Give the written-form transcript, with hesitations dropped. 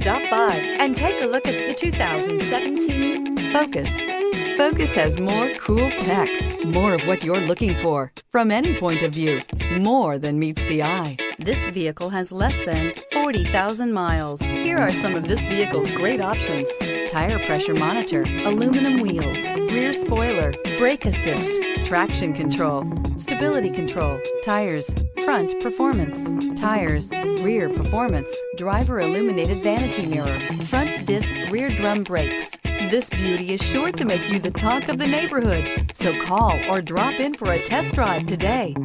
Stop by and take a look at the 2017 Focus. Focus has more cool tech, more of what you're looking for. From any point of view, more than meets the eye. This vehicle has less than 40,000 miles. Here are some of this vehicle's great options: tire pressure monitor, aluminum wheels, rear spoiler, brake assist, traction control, stability control, tires, front performance, tires, rear performance, driver illuminated vanity mirror, front disc rear drum brakes. This beauty is sure to make you the talk of the neighborhood. So call or drop in for a test drive today.